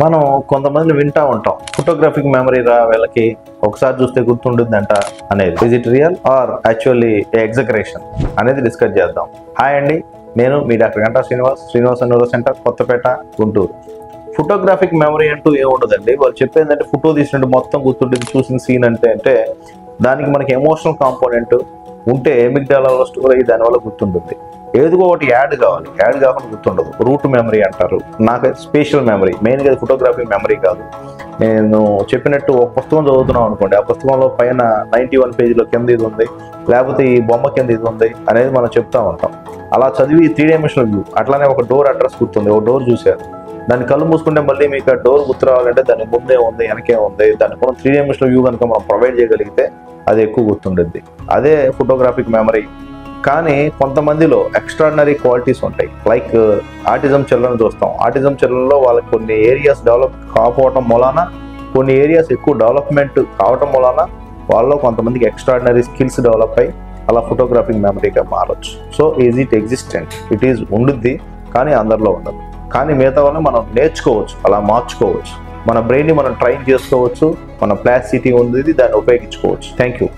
మనం కొంతమంది వింటా ఉంటాం, ఫోటోగ్రాఫిక్ మెమరీ రా వీళ్ళకి, ఒకసారి చూస్తే గుర్తుంటుందంట అనేది. Is it real or actually exaggeration అనేది డిస్కస్ చేద్దాం. హాయ్ అండి, నేను మీ doctor Ganta Srinivas neuro centre, Kothapeta, Guntur. Photographic memory అంటూ ఏముండదండి. వాళ్ళు చెప్పేందంటే ఫోటో తీసినట్టు మొత్తం గుర్తుంటుంది, చూసిన సీన్ అంటే దానికి మనకి ఎమోషనల్ కాంపోనెంట్ ఉంటే ఎమిగ్డాలా కూడా దానివల్ల గుర్తుంటుంది. ఏదిగో ఒకటి యాడ్ కావాలి, యాడ్ కాకుండా గుర్తుండదు. రూట్ మెమరీ అంటారు. నాకైతే స్పేషియల్ మెమరీ, మెయిన్గా ఫోటోగ్రఫీ మెమరీ కాదు. నేను చెప్పినట్టు ఒక పుస్తకం చదువుతున్నాం అనుకోండి, ఆ పుస్తకంలో పైన 91 పేజీలో కింద ఇది ఉంది, లేకపోతే ఈ బొమ్మ కింద ఇది ఉంది అనేది మనం చెప్తా ఉంటాం. అలా చదివి 3 డైమెన్షనల్ వ్యూ. అట్లానే ఒక డోర్ అడ్రస్ గుర్తుంది, ఒక డోర్ చూశారు, దాన్ని కళ్ళు మూసుకుంటే మళ్ళీ మీకు ఆ డోర్ గుర్తు రావాలంటే దాని ముందే ఉంది, వెనకే ఉంది, దాన్ని కూడా 3 డైమెన్షనల్ వ్యూ కనుక మనం ప్రొవైడ్ చేయగలిగితే అది ఎక్కువ గుర్తుంటుంది. అదే ఫోటోగ్రాఫిక్ మెమరీ. కానీ కొంతమందిలో ఎక్స్ట్రాడినరీ క్వాలిటీస్ ఉంటాయి. లైక్ ఆటిజం చిల్డ్రన్ చూస్తాం. ఆటిజం చిల్డ్రన్లో వాళ్ళకి కొన్ని ఏరియాస్ డెవలప్ కాకపోవటం మూలాన, కొన్ని ఏరియాస్ ఎక్కువ డెవలప్మెంట్ కావటం మూలాన వాళ్ళలో కొంతమందికి ఎక్స్ట్రాడినరీ స్కిల్స్ డెవలప్ అయ్యి అలా ఫోటోగ్రాఫిక్ మెమరీగా మారచ్చు. So is it existent? It is ఉండుద్ది, కానీ అందరిలో ఉండదు. కానీ మిగతా వాళ్ళని మనం నేర్చుకోవచ్చు, అలా మార్చుకోవచ్చు. మన బ్రెయిన్ని మనం ట్రైన్ చేసుకోవచ్చు, మన ప్లాసిటీ ఉంది, దాన్ని ఉపయోగించుకోవచ్చు. Thank you.